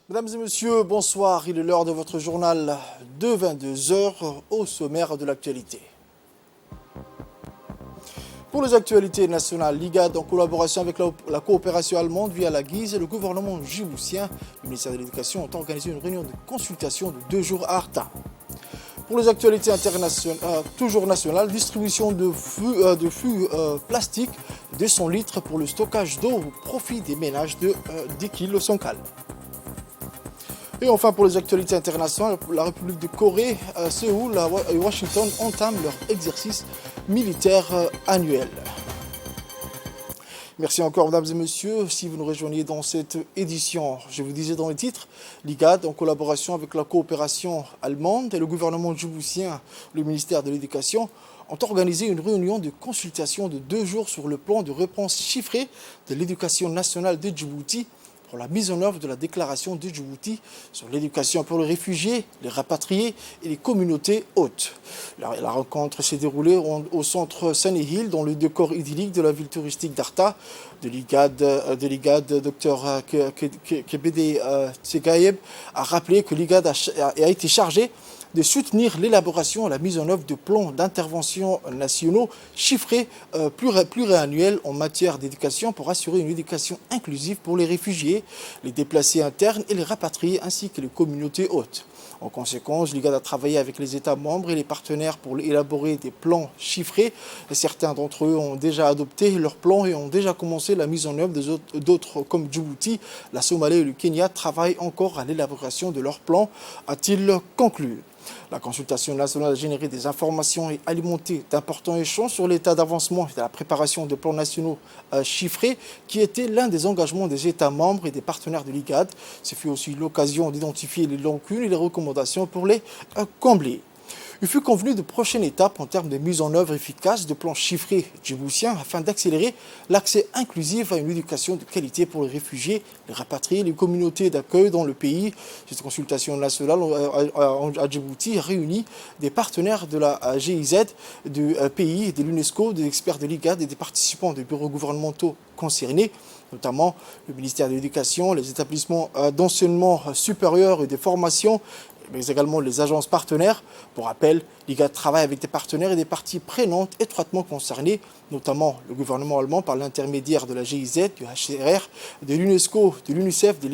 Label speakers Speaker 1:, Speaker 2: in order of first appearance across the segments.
Speaker 1: Mesdames et messieurs, bonsoir. Il est l'heure de votre journal de 22 heures au sommaire de l'actualité. Pour les actualités nationales, l'IGAD, en collaboration avec la coopération allemande via la Guise et le gouvernement djiboutien, le ministère de l'Éducation ont organisé une réunion de consultation de 2 jours à Arta. Pour les actualités internationales, toujours nationales, distribution de flux plastiques de 100 litres pour le stockage d'eau au profit des ménages de 10 kg Sonkal. Et enfin, pour les actualités internationales, la République de Corée, Séoul et Washington entament leur exercice militaire annuel. Merci encore, mesdames et messieurs. Si vous nous rejoignez dans cette édition, je vous disais dans les titres, l'IGAD, en collaboration avec la coopération allemande et le gouvernement djiboutien, le ministère de l'Éducation, ont organisé une réunion de consultation de 2 jours sur le plan de réponse chiffrée de l'éducation nationale de Djibouti pour la mise en œuvre de la déclaration de Djibouti sur l'éducation pour les réfugiés, les rapatriés et les communautés hôtes. La rencontre s'est déroulée au centre Sunny-Hill, dans le décor idyllique de la ville touristique d'Arta. De l'IGAD, Dr Kebede Tsegaeb a rappelé que l'IGAD a été chargé de soutenir l'élaboration et la mise en œuvre de plans d'intervention nationaux chiffrés pluriannuels en matière d'éducation pour assurer une éducation inclusive pour les réfugiés, les déplacés internes et les rapatriés ainsi que les communautés hôtes. En conséquence, l'IGAD a travaillé avec les États membres et les partenaires pour élaborer des plans chiffrés. Et certains d'entre eux ont déjà adopté leurs plans et ont déjà commencé la mise en œuvre. D'autres, comme Djibouti, la Somalie et le Kenya, travaillent encore à l'élaboration de leurs plans, a-t-il conclu. La consultation nationale a généré des informations et alimenté d'importants échanges sur l'état d'avancement et de la préparation de plans nationaux chiffrés, qui était l'un des engagements des États membres et des partenaires de l'IGAD. Ce fut aussi l'occasion d'identifier les lacunes et les recommandations pour les combler. Il fut convenu de prochaines étapes en termes de mise en œuvre efficace de plans chiffrés djiboutiens afin d'accélérer l'accès inclusif à une éducation de qualité pour les réfugiés, les rapatriés, les communautés d'accueil dans le pays. Cette consultation nationale à Djibouti a réuni des partenaires de la GIZ, du pays, de l'UNESCO, des experts de l'IGAD et des participants des bureaux gouvernementaux concernés, notamment le ministère de l'Éducation, les établissements d'enseignement supérieur et des formations, mais également les agences partenaires. Pour rappel, l'IGAD travaille avec des partenaires et des parties prenantes étroitement concernées, notamment le gouvernement allemand par l'intermédiaire de la GIZ, du HCR, de l'UNESCO, de l'UNICEF, de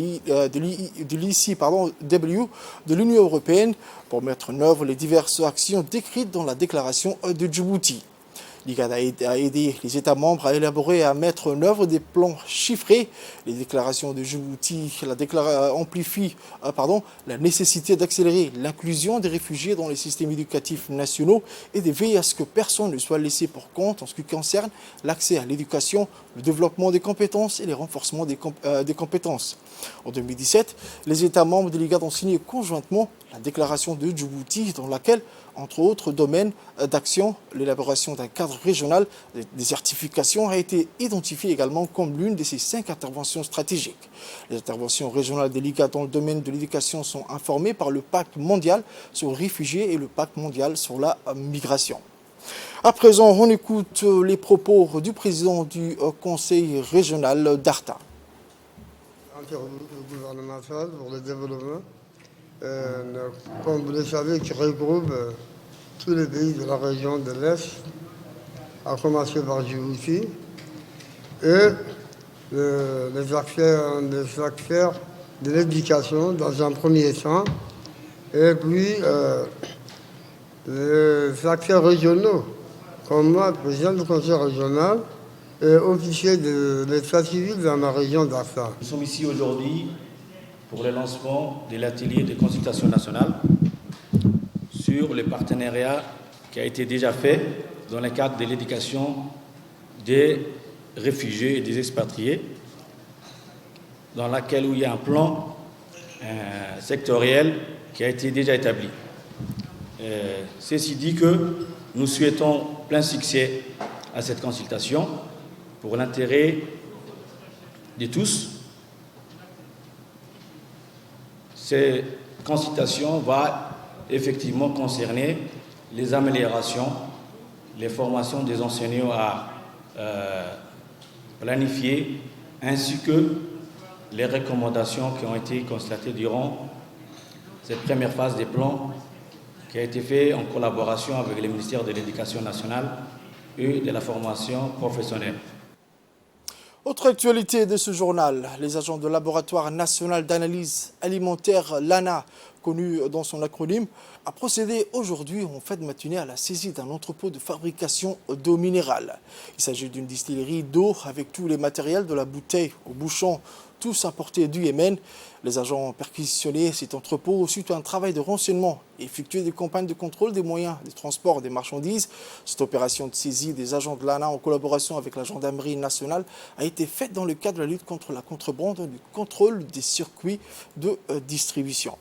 Speaker 1: l'ICW, de l'Union européenne, pour mettre en œuvre les diverses actions décrites dans la déclaration de Djibouti. L'IGAD a aidé les États membres à élaborer et à mettre en œuvre des plans chiffrés. Les déclarations de Djibouti amplifient la nécessité d'accélérer l'inclusion des réfugiés dans les systèmes éducatifs nationaux et de veiller à ce que personne ne soit laissé pour compte en ce qui concerne l'accès à l'éducation, le développement des compétences et le renforcement des compétences. En 2017, les États membres de l'IGAD ont signé conjointement la déclaration de Djibouti dans laquelle, entre autres domaines d'action, l'élaboration d'un cadre régional des certifications a été identifiée également comme l'une de ces 5 interventions stratégiques. Les interventions régionales de l'IGAD dans le domaine de l'éducation sont informées par le pacte mondial sur les réfugiés et le pacte mondial sur la migration. À présent, on écoute les propos du président du conseil régional d'Arta.
Speaker 2: Gouvernemental pour le développement, comme vous le savez, qui regroupe tous les pays de la région de l'Est, à commencer par Djibouti, et les acteurs de l'éducation dans un premier temps, et puis les acteurs régionaux, comme moi, président du conseil régional, et officier de l'état civil dans ma région d'Arta.
Speaker 3: Nous sommes ici aujourd'hui pour le lancement de l'atelier de consultation nationale sur le partenariat qui a été déjà fait dans le cadre de l'éducation des réfugiés et des expatriés, dans laquelle il y a un plan sectoriel qui a été déjà établi. Ceci dit que nous souhaitons plein succès à cette consultation pour l'intérêt de tous. Cette consultation va effectivement concerner les améliorations, les formations des enseignants à planifier, ainsi que les recommandations qui ont été constatées durant cette première phase des plans qui a été fait en collaboration avec le ministère de l'Éducation nationale et de la formation professionnelle.
Speaker 1: Autre actualité de ce journal, les agents de laboratoire national d'analyse alimentaire, l'ANA, connu dans son acronyme, a procédé aujourd'hui en fin de matinée à la saisie d'un entrepôt de fabrication d'eau minérale. Il s'agit d'une distillerie d'eau avec tous les matériels de la bouteille au bouchon, tous importés du Yémen. Les agents ont perquisitionné cet entrepôt suite à un travail de renseignement et effectué des campagnes de contrôle des moyens de transport des marchandises. Cette opération de saisie des agents de l'ANA en collaboration avec la gendarmerie nationale a été faite dans le cadre de la lutte contre la contrebande et du contrôle des circuits de distribution.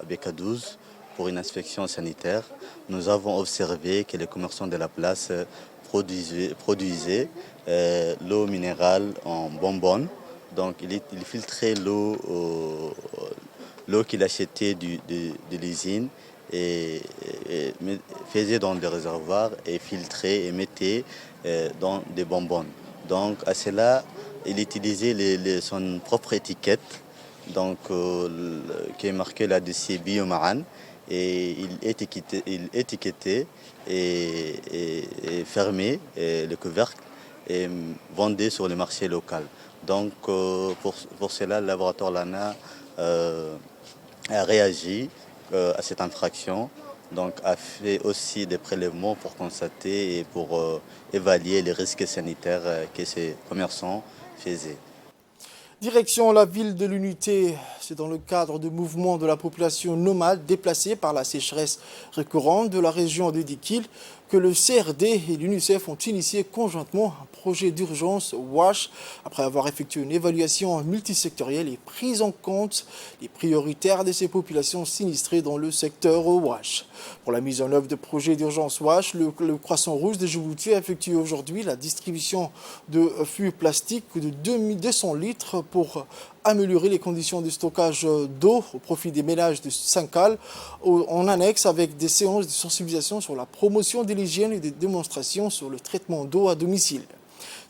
Speaker 4: Avec A12 pour une inspection sanitaire, nous avons observé que les commerçants de la place produisaient l'eau minérale en bonbonne. Donc il filtrait l'eau qu'il achetait de l'usine et faisait dans des réservoirs et filtrait et mettait dans des bonbonnes. Donc à cela, il utilisait son propre étiquette. Donc, qui est marqué là-dessus Biomaran, et il étiquetait et fermait le couvercle et vendait sur le marché local. Donc, pour cela, le laboratoire LANA a réagi à cette infraction, donc a fait aussi des prélèvements pour constater et pour évaluer les risques sanitaires que ces commerçants faisaient.
Speaker 1: Direction la ville de l'Unité, c'est dans le cadre de mouvements de la population nomade déplacée par la sécheresse récurrente de la région de Dikil que le CRD et l'UNICEF ont initié conjointement un projet d'urgence WASH après avoir effectué une évaluation multisectorielle et prise en compte les prioritaires de ces populations sinistrées dans le secteur WASH. Pour la mise en œuvre de projets d'urgence WASH, le Croissant Rouge de Djibouti a effectué aujourd'hui la distribution de fûts plastiques de 200 litres pour améliorer les conditions de stockage d'eau au profit des ménages de Sankal, en annexe avec des séances de sensibilisation sur la promotion de l'hygiène et des démonstrations sur le traitement d'eau à domicile.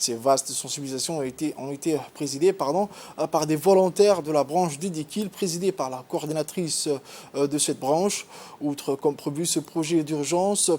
Speaker 1: Ces vastes sensibilisations ont été présidées par des volontaires de la branche d'Idikil, présidée par la coordinatrice de cette branche. Outre, comme prévu, ce projet d'urgence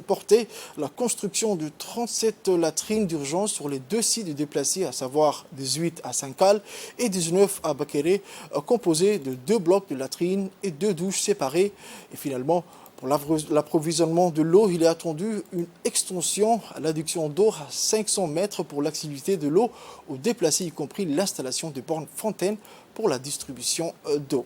Speaker 1: portait la construction de 37 latrines d'urgence sur les 2 sites déplacés, à savoir 18 à Sankal et 19 à Bakéré, composés de 2 blocs de latrines et 2 douches séparées. Et finalement, pour l'approvisionnement de l'eau, il est attendu une extension à l'adduction d'eau à 500 mètres pour l'accessibilité de l'eau aux déplacés, y compris l'installation de bornes fontaines pour la distribution d'eau.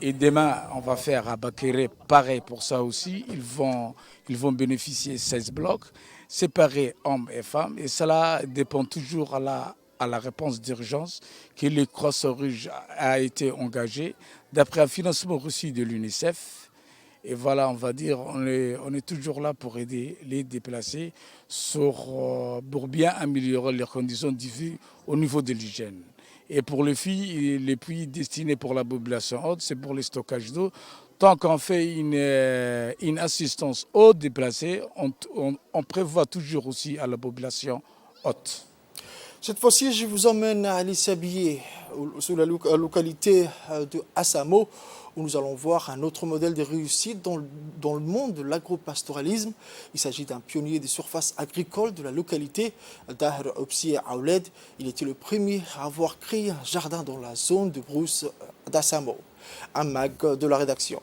Speaker 5: Et demain, on va faire à Bakéré pareil pour ça aussi. Ils vont bénéficier de 16 blocs, séparés hommes et femmes. Et cela dépend toujours à la réponse d'urgence que le Croissant Rouge a été engagé d'après un financement reçu de l'UNICEF. Et voilà, on va dire, on est toujours là pour aider les déplacés pour bien améliorer leurs conditions de vie au niveau de l'hygiène. Et pour les filles, les puits destinés pour la population haute, c'est pour le stockage d'eau. Tant qu'on fait une assistance aux déplacés, on prévoit toujours aussi à la population haute.
Speaker 1: Cette fois-ci, je vous emmène à Lissabié, sur la localité de Assamo, où nous allons voir un autre modèle de réussite dans le monde de l'agropastoralisme. Il s'agit d'un pionnier des surfaces agricoles de la localité, Daher Opsi Aouled. Il était le premier à avoir créé un jardin dans la zone de brousse d'Assamo. Un mag de la rédaction.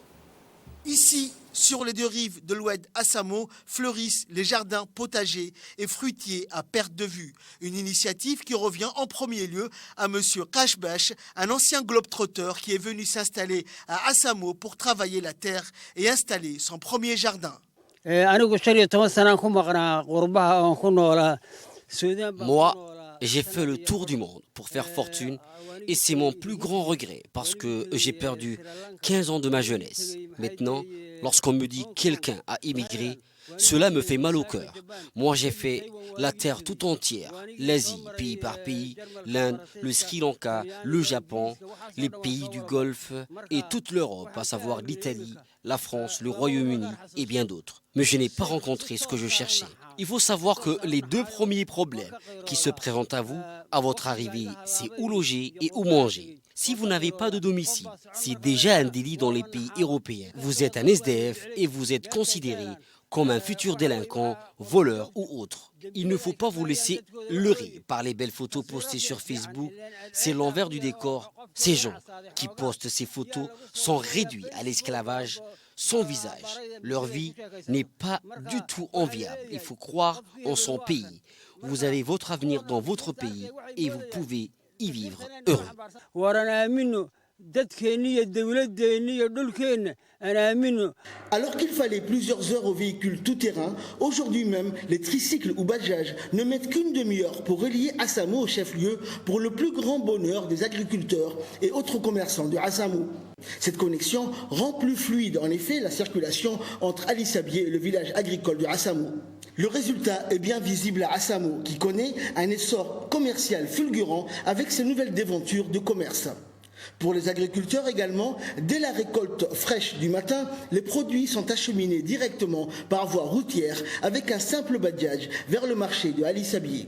Speaker 6: Ici, sur les 2 rives de l'oued Assamo, fleurissent les jardins potagers et fruitiers à perte de vue. Une initiative qui revient en premier lieu à M. Kashbash, un ancien globe-trotteur qui est venu s'installer à Assamo pour travailler la terre et installer son premier jardin.
Speaker 7: Moi, j'ai fait le tour du monde pour faire fortune et c'est mon plus grand regret parce que j'ai perdu 15 ans de ma jeunesse. Maintenant, lorsqu'on me dit quelqu'un a immigré, Cela me fait mal au cœur. Moi, j'ai fait la terre tout entière, l'Asie, pays par pays, l'Inde, le Sri Lanka, le Japon, les pays du Golfe et toute l'Europe, à savoir l'Italie, la France, le Royaume-Uni et bien d'autres. Mais je n'ai pas rencontré ce que je cherchais. Il faut savoir que les deux premiers problèmes qui se présentent à vous, à votre arrivée, c'est où loger et où manger. Si vous n'avez pas de domicile, c'est déjà un délit dans les pays européens. Vous êtes un SDF et vous êtes considéré comme un futur délinquant, voleur ou autre. Il ne faut pas vous laisser leurrer par les belles photos postées sur Facebook. C'est l'envers du décor. Ces gens qui postent ces photos sont réduits à l'esclavage sans visage. Leur vie n'est pas du tout enviable. Il faut croire en son pays. Vous avez votre avenir dans votre pays et vous pouvez y vivre heureux.
Speaker 6: Alors qu'il fallait plusieurs heures au véhicule tout-terrain, aujourd'hui même, les tricycles ou badjages ne mettent qu'une demi-heure pour relier Assamo au chef-lieu pour le plus grand bonheur des agriculteurs et autres commerçants de Assamo. Cette connexion rend plus fluide en effet la circulation entre Ali Sabié et le village agricole de Assamo. Le résultat est bien visible à Assamo qui connaît un essor commercial fulgurant avec ses nouvelles déventures de commerce. Pour les agriculteurs également, dès la récolte fraîche du matin, les produits sont acheminés directement par voie routière avec un simple badjage vers le marché de Ali Sabié.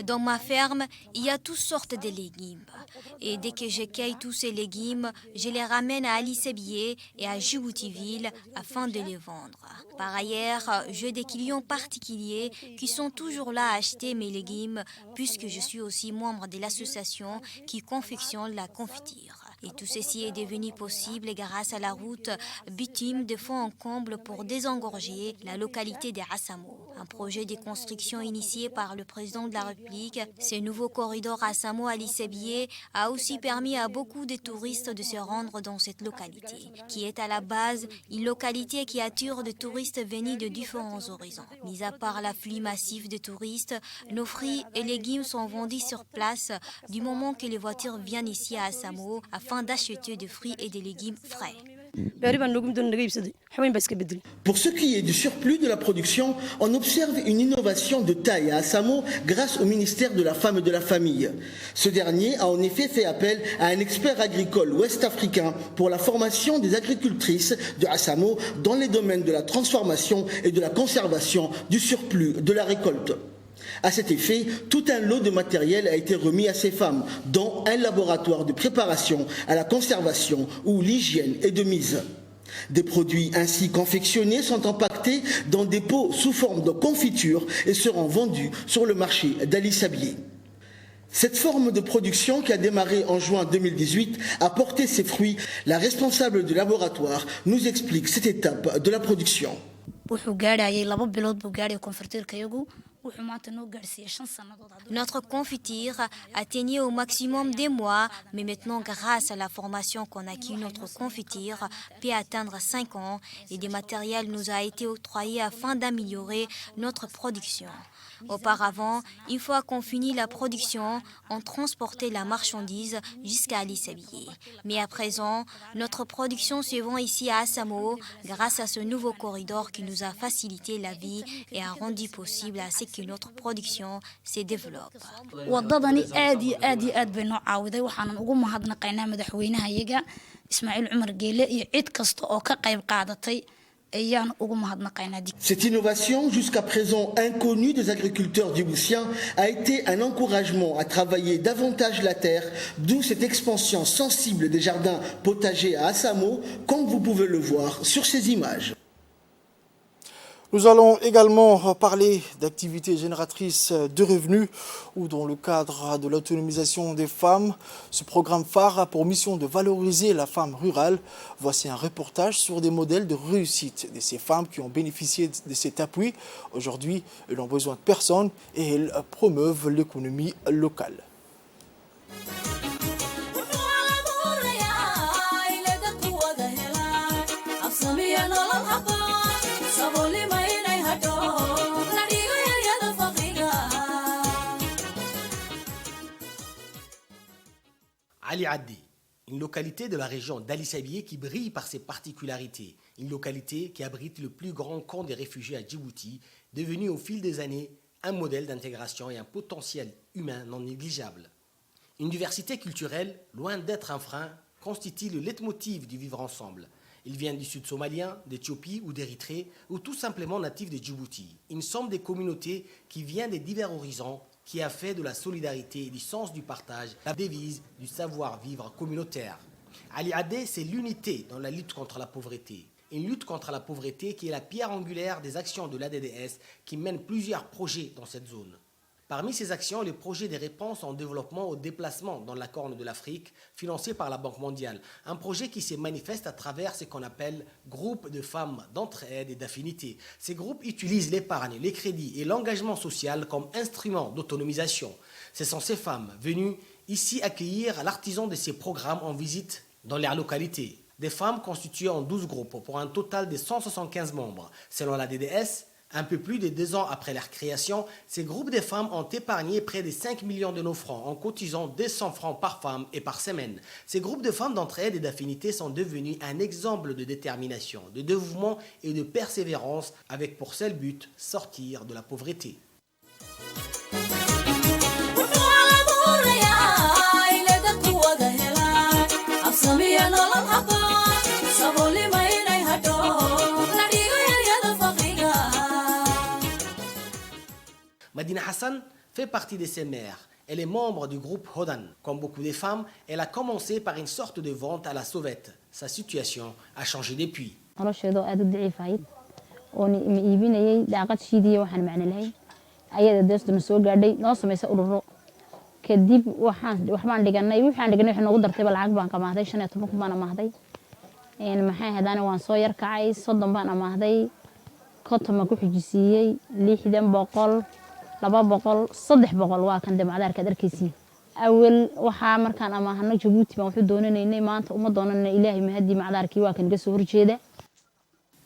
Speaker 8: Dans ma ferme, il y a toutes sortes de légumes. Et dès que je cueille tous ces légumes, je les ramène à Ali Sabié et à Djiboutiville afin de les vendre. Par ailleurs, j'ai des clients particuliers qui sont toujours là à acheter mes légumes puisque je suis aussi membre de l'association qui confectionne la confiture. Et tout ceci est devenu possible grâce à la route bitume de fond en comble pour désengorger la localité de Assamo. Un projet de construction initié par le président de la République, ce nouveau corridor Assamo-Ali Sabié a aussi permis à beaucoup de touristes de se rendre dans cette localité, qui est à la base une localité qui attire des touristes venus de différents horizons. Mis à part l'afflux massif de touristes, nos fruits et légumes sont vendus sur place du moment que les voitures viennent ici à Assamo afin d'acheter des fruits et des légumes frais.
Speaker 6: Pour ce qui est du surplus de la production, on observe une innovation de taille à Assamo grâce au ministère de la Femme et de la Famille. Ce dernier a en effet fait appel à un expert agricole ouest-africain pour la formation des agricultrices de Assamo dans les domaines de la transformation et de la conservation du surplus de la récolte. À cet effet, tout un lot de matériel a été remis à ces femmes, dont un laboratoire de préparation à la conservation où l'hygiène est de mise. Des produits ainsi confectionnés sont empaquetés dans des pots sous forme de confiture et seront vendus sur le marché d'Ali Sabié. Cette forme de production qui a démarré en juin 2018 a porté ses fruits. La responsable du laboratoire nous explique cette étape de la production.
Speaker 8: Notre confiture a tenu au maximum des mois, mais maintenant, grâce à la formation qu'on a acquis, notre confiture peut atteindre 5 ans et des matériels nous a été octroyés afin d'améliorer notre production. Auparavant, une fois qu'on finit la production, on transportait la marchandise jusqu'à Ali Sabié. Mais à présent, notre production se vend ici à Assamo grâce à ce nouveau corridor qui nous a facilité la vie et a rendu possible à ce que notre production se développe.
Speaker 6: Cette innovation, jusqu'à présent inconnue des agriculteurs djiboutiens, a été un encouragement à travailler davantage la terre, d'où cette expansion sensible des jardins potagers à Assamo, comme vous pouvez le voir sur ces images.
Speaker 1: Nous allons également parler d'activités génératrices de revenus ou dans le cadre de l'autonomisation des femmes. Ce programme phare a pour mission de valoriser la femme rurale. Voici un reportage sur des modèles de réussite de ces femmes qui ont bénéficié de cet appui. Aujourd'hui, elles n'ont besoin de personne et elles promeuvent l'économie locale.
Speaker 9: Ali Addi, une localité de la région d'Ali Sabié qui brille par ses particularités. Une localité qui abrite le plus grand camp des réfugiés à Djibouti, devenu au fil des années un modèle d'intégration et un potentiel humain non négligeable. Une diversité culturelle, loin d'être un frein, constitue le leitmotiv du vivre ensemble. Ils viennent du sud somalien, d'Éthiopie ou d'Érythrée, ou tout simplement natifs de Djibouti. Une somme de communautés qui vient des divers horizons, qui a fait de la solidarité et du sens du partage la devise du savoir-vivre communautaire. Ali Adé, c'est l'unité dans la lutte contre la pauvreté. Une lutte contre la pauvreté qui est la pierre angulaire des actions de l'ADDS qui mène plusieurs projets dans cette zone. Parmi ces actions, le projet des réponses en développement au déplacement dans la Corne de l'Afrique, financé par la Banque mondiale. Un projet qui se manifeste à travers ce qu'on appelle groupes de femmes d'entraide et d'affinité. Ces groupes utilisent l'épargne, les crédits et l'engagement social comme instrument d'autonomisation. Ce sont ces femmes venues ici accueillir l'artisan de ces programmes en visite dans leur localité. Des femmes constituées en 12 groupes pour un total de 175 membres. Selon la DDS, un peu plus de 2 ans après leur création, ces groupes de femmes ont épargné près de 5 millions de nos francs en cotisant 200 francs par femme et par semaine. Ces groupes de femmes d'entraide et d'affinité sont devenus un exemple de détermination, de dévouement et de persévérance avec pour seul but sortir de la pauvreté. Madina Hassan fait partie de ces mères. Elle est membre du groupe Hodan. Comme beaucoup de femmes, elle a commencé par une sorte de vente à la sauvette. Sa situation a changé depuis.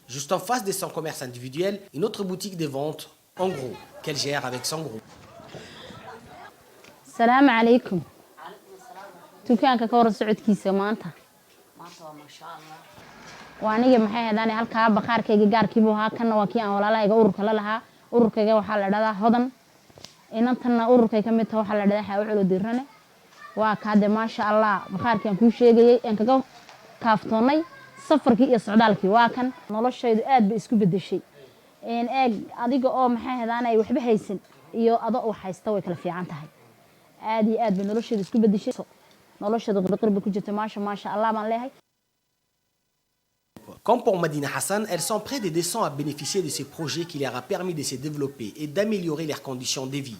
Speaker 9: Juste en face de son commerce individuel, une autre boutique de vente, en gros, qu'elle gère avec son groupe.
Speaker 10: Salam alaikum. Dukaanka ka waran socodkiisa maanta. Waa aniga maxay hadaan halka baqaarkayga gaarkiibu ahaa kana waa kii aan walaalahayga ururka la lahaa ururkayga waxa la dhadaa Hodan inantana ururkay ka mid tahay waxa la dhadaa Xawculo Dirane waa ka de ma sha Allah baqaarkan ku sheegayay in kaga kaaftoonay safarkii iyo socdaalkii waa kan noloshaydu aad bay isku bedeshay in eeg adiga oo maxay hadaan ay waxba haysan iyo ado wax haysta way kala fiican tahay aad iyo aad bay noloshaydu isku bedeshay noloshaydu qirqir ku jirtay ma sha Allah baan leeyahay.
Speaker 9: Comme pour Madina Hassan, elles sont près de 200 à bénéficier de ces projets qui leur a permis de se développer et d'améliorer leurs conditions de vie.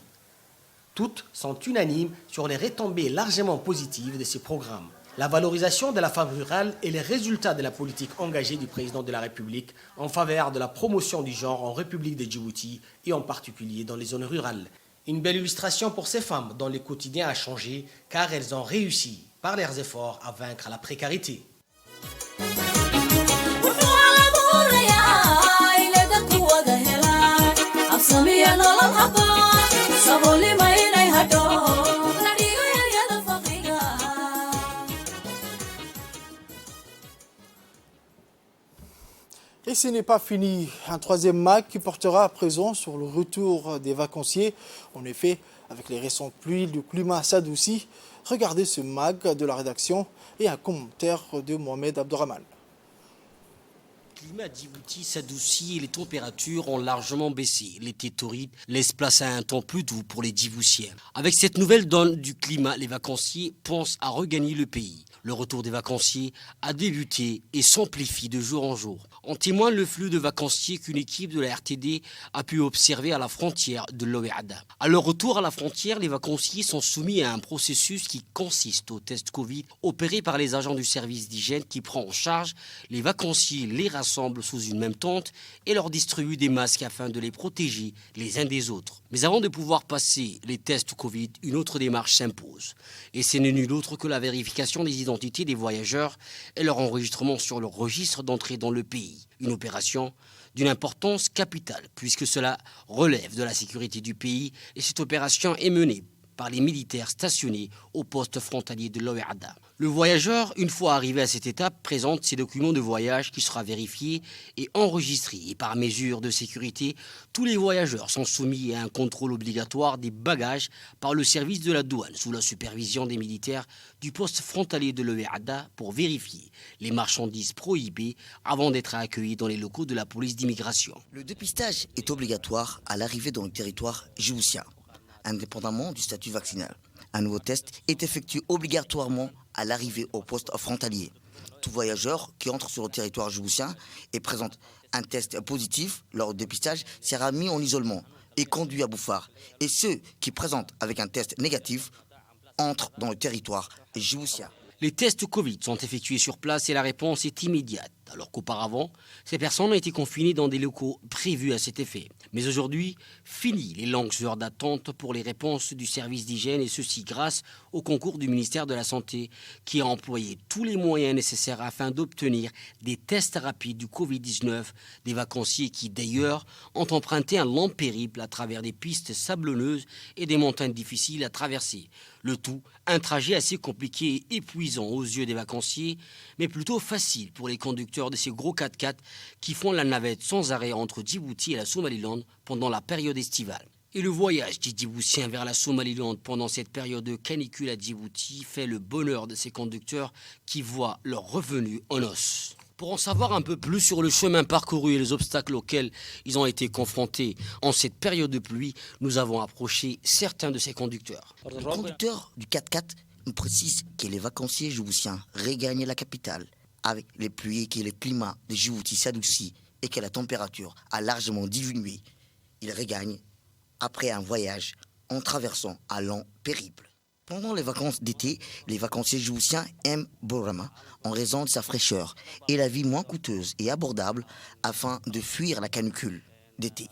Speaker 9: Toutes sont unanimes sur les retombées largement positives de ces programmes. La valorisation de la femme rurale est le résultat de la politique engagée du président de la République en faveur de la promotion du genre en République de Djibouti et en particulier dans les zones rurales. Une belle illustration pour ces femmes dont le quotidien a changé car elles ont réussi par leurs efforts à vaincre la précarité.
Speaker 1: Et ce n'est pas fini. Un troisième MAG qui portera à présent sur le retour des vacanciers. En effet, avec les récentes pluies, le climat s'adoucit. Regardez ce MAG de la rédaction et un commentaire de Mohamed Abdurrahman.
Speaker 7: Le climat à Djibouti s'adoucit et les températures ont largement baissé. L'été torride laisse place à un temps plus doux pour les Djiboutiens. Avec cette nouvelle donne du climat, les vacanciers pensent à regagner le pays. Le retour des vacanciers a débuté et s'amplifie de jour en jour. En témoigne le flux de vacanciers qu'une équipe de la RTD a pu observer à la frontière de l'Ouéada. À leur retour à la frontière, les vacanciers sont soumis à un processus qui consiste au test Covid opéré par les agents du service d'hygiène qui prend en charge les vacanciers, les rassemble sous une même tente et leur distribue des masques afin de les protéger les uns des autres. Mais avant de pouvoir passer les tests Covid, une autre démarche s'impose. Et ce n'est nul autre que la vérification des identités des voyageurs et leur enregistrement sur le registre d'entrée dans le pays. Une opération d'une importance capitale puisque cela relève de la sécurité du pays et cette opération est menée par les militaires stationnés au poste frontalier de l'Ouéada. Le voyageur, une fois arrivé à cette étape, présente ses documents de voyage qui sera vérifié et enregistré. Et par mesure de sécurité, tous les voyageurs sont soumis à un contrôle obligatoire des bagages par le service de la douane sous la supervision des militaires du poste frontalier de l'Ouéada pour vérifier les marchandises prohibées avant d'être accueillis dans les locaux de la police d'immigration.
Speaker 11: Le dépistage est obligatoire à l'arrivée dans le territoire djiboutien, indépendamment du statut vaccinal. Un nouveau test est effectué obligatoirement à l'arrivée au poste frontalier. Tout voyageur qui entre sur le territoire djiboutien et présente un test positif lors du dépistage sera mis en isolement et conduit à Bouffar. Et ceux qui présentent avec un test négatif entrent dans le territoire djiboutien.
Speaker 7: Les tests Covid sont effectués sur place et la réponse est immédiate, alors qu'auparavant, ces personnes ont été confinées dans des locaux prévus à cet effet. Mais aujourd'hui, fini les longues heures d'attente pour les réponses du service d'hygiène, et ceci grâce au concours du ministère de la Santé qui a employé tous les moyens nécessaires afin d'obtenir des tests rapides du Covid-19, des vacanciers qui d'ailleurs ont emprunté un long périple à travers des pistes sablonneuses et des montagnes difficiles à traverser. Le tout, un trajet assez compliqué et épuisant aux yeux des vacanciers, mais plutôt facile pour les conducteurs de ces gros 4x4 qui font la navette sans arrêt entre Djibouti et la Somaliland pendant la période estivale. Et le voyage des Djiboutiens vers la Somaliland pendant cette période de canicule à Djibouti fait le bonheur de ces conducteurs qui voient leur revenu en os. Pour en savoir un peu plus sur le chemin parcouru et les obstacles auxquels ils ont été confrontés en cette période de pluie, nous avons approché certains de ces conducteurs.
Speaker 11: Le conducteur du 4x4 nous précise que les vacanciers djiboutiens regagnent la capitale avec les pluies et que le climat de Djibouti s'adoucit et que la température a largement diminué. Ils regagnent après un voyage en traversant un long périple. Pendant les vacances d'été, les vacanciers djiboutiens aiment Borama en raison de sa fraîcheur et la vie moins coûteuse et abordable afin de fuir la canicule d'été.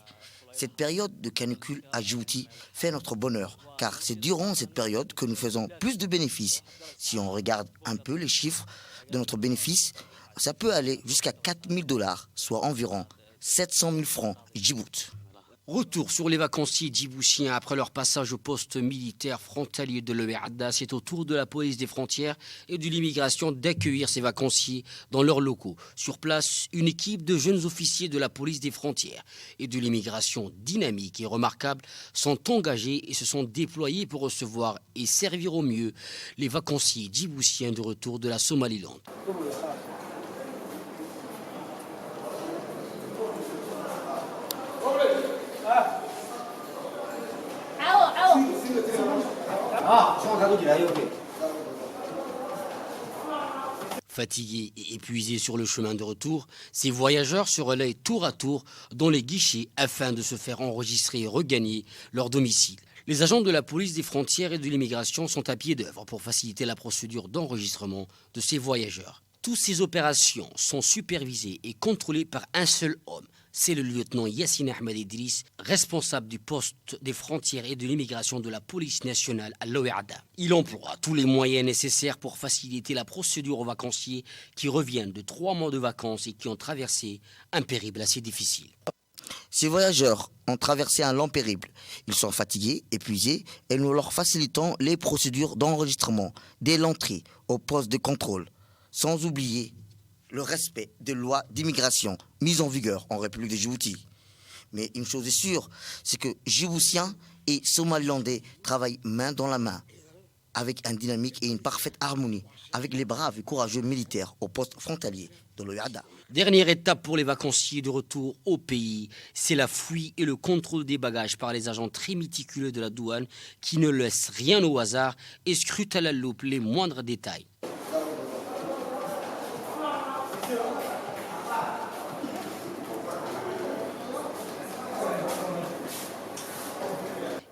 Speaker 11: Cette période de canicule à Djibouti fait notre bonheur car c'est durant cette période que nous faisons plus de bénéfices. Si on regarde un peu les chiffres de notre bénéfice, ça peut aller jusqu'à 4 000 $, soit environ 700 000 francs Djibouti.
Speaker 7: Retour sur les vacanciers djiboutiens après leur passage au poste militaire frontalier de l'Ouéada. C'est au tour de la police des frontières et de l'immigration d'accueillir ces vacanciers dans leurs locaux. Sur place, une équipe de jeunes officiers de la police des frontières et de l'immigration dynamique et remarquable sont engagés et se sont déployés pour recevoir et servir au mieux les vacanciers djiboutiens de retour de la Somaliland. Fatigués et épuisés sur le chemin de retour, ces voyageurs se relayent tour à tour dans les guichets afin de se faire enregistrer et regagner leur domicile. Les agents de la police des frontières et de l'immigration sont à pied d'œuvre pour faciliter la procédure d'enregistrement de ces voyageurs. Toutes ces opérations sont supervisées et contrôlées par un seul homme. C'est le lieutenant Yassine Ahmed Idriss, responsable du poste des frontières et de l'immigration de la police nationale à l'Ouéada. Il emploie tous les moyens nécessaires pour faciliter la procédure aux vacanciers qui reviennent de 3 mois de vacances et qui ont traversé un périple assez difficile.
Speaker 11: Ces voyageurs ont traversé un long périple. Ils sont fatigués, épuisés et nous leur facilitons les procédures d'enregistrement dès l'entrée au poste de contrôle, sans oublier le respect des lois d'immigration mises en vigueur en République de Djibouti. Mais une chose est sûre, c'est que Djiboutiens et Somalilandais travaillent main dans la main, avec une dynamique et une parfaite harmonie, avec les braves et courageux militaires au poste frontalier de l'Ouéada.
Speaker 7: Dernière étape pour les vacanciers de retour au pays, c'est la fouille et le contrôle des bagages par les agents très méticuleux de la douane qui ne laissent rien au hasard et scrutent à la loupe les moindres détails.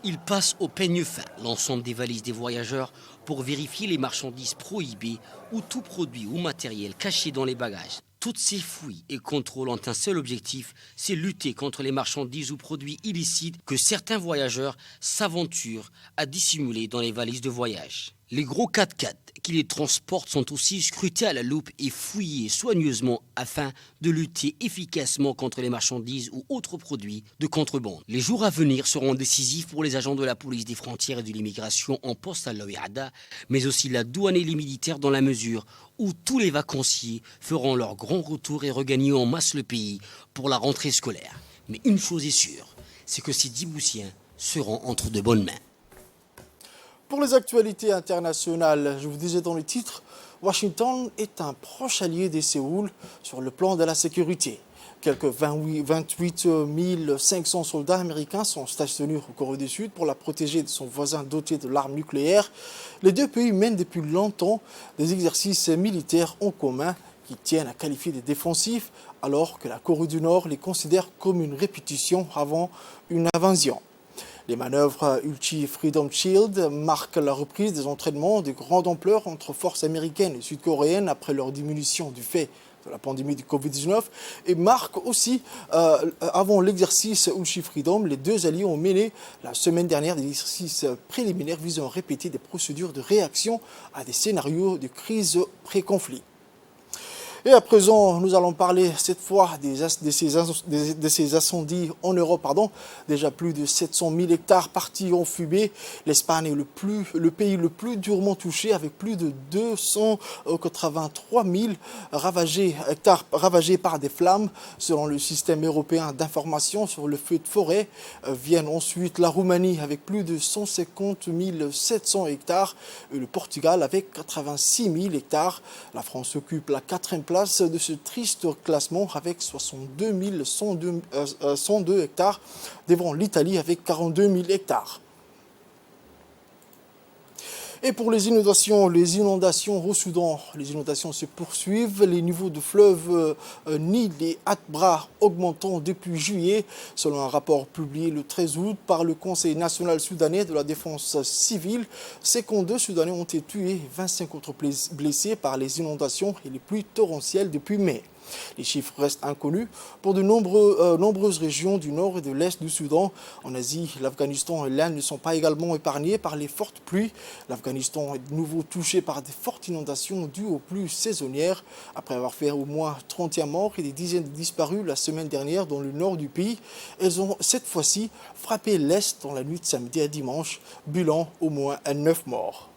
Speaker 7: Ils passent au peigne fin l'ensemble des valises des voyageurs pour vérifier les marchandises prohibées ou tout produit ou matériel caché dans les bagages. Toutes ces fouilles et contrôles ont un seul objectif, c'est lutter contre les marchandises ou produits illicites que certains voyageurs s'aventurent à dissimuler dans les valises de voyage. Les gros 4x4 qui les transportent sont aussi scrutés à la loupe et fouillés soigneusement afin de lutter efficacement contre les marchandises ou autres produits de contrebande. Les jours à venir seront décisifs pour les agents de la police des frontières et de l'immigration en poste à l'Ouiada, mais aussi la douane et les militaires dans la mesure où tous les vacanciers feront leur grand retour et regagneront en masse le pays pour la rentrée scolaire. Mais une chose est sûre, c'est que ces Djiboutiens seront entre de bonnes mains.
Speaker 1: Pour les actualités internationales, je vous disais dans le titre, Washington est un proche allié de Séoul sur le plan de la sécurité. Quelques 28 500 soldats américains sont stationnés au Corée du Sud pour la protéger de son voisin doté de l'arme nucléaire. Les deux pays mènent depuis longtemps des exercices militaires en commun qui tiennent à qualifier de défensifs, alors que la Corée du Nord les considère comme une répétition avant une invasion. Les manœuvres Ulchi Freedom Shield marquent la reprise des entraînements de grande ampleur entre forces américaines et sud-coréennes après leur diminution du fait de la pandémie du Covid-19 et marquent aussi, avant l'exercice Ulchi Freedom, les deux alliés ont mené la semaine dernière des exercices préliminaires visant à répéter des procédures de réaction à des scénarios de crise pré-conflit. Et à présent, nous allons parler cette fois de ces incendies en Europe. Déjà plus de 700 000 hectares partis en fumée. L'Espagne est le pays le plus durement touché avec plus de 283 000 hectares ravagés par des flammes. Selon le système européen d'information sur le feu de forêt, viennent ensuite la Roumanie avec plus de 150 700 hectares et le Portugal avec 86 000 hectares. La France occupe la 4e place de ce triste classement avec 62 102 hectares devant l'Italie avec 42 000 hectares. Et pour les inondations au Soudan, les inondations se poursuivent. Les niveaux de fleuves Nil et Atbara augmentant depuis juillet, selon un rapport publié le 13 août par le Conseil national soudanais de la défense civile. 52 Soudanais ont été tués, 25 autres blessés par les inondations et les pluies torrentielles depuis mai. Les chiffres restent inconnus pour de nombreuses régions du nord et de l'est du Soudan. En Asie, l'Afghanistan et l'Inde ne sont pas également épargnés par les fortes pluies. L'Afghanistan est de nouveau touché par des fortes inondations dues aux pluies saisonnières. Après avoir fait au moins 31 morts et des dizaines de disparus la semaine dernière dans le nord du pays, elles ont cette fois-ci frappé l'est dans la nuit de samedi à dimanche, bilan au moins 9 morts.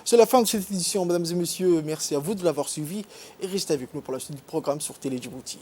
Speaker 1: C'est la fin de cette édition, mesdames et messieurs. Merci à vous de l'avoir suivi et restez avec nous pour la suite du programme sur Télé Djibouti.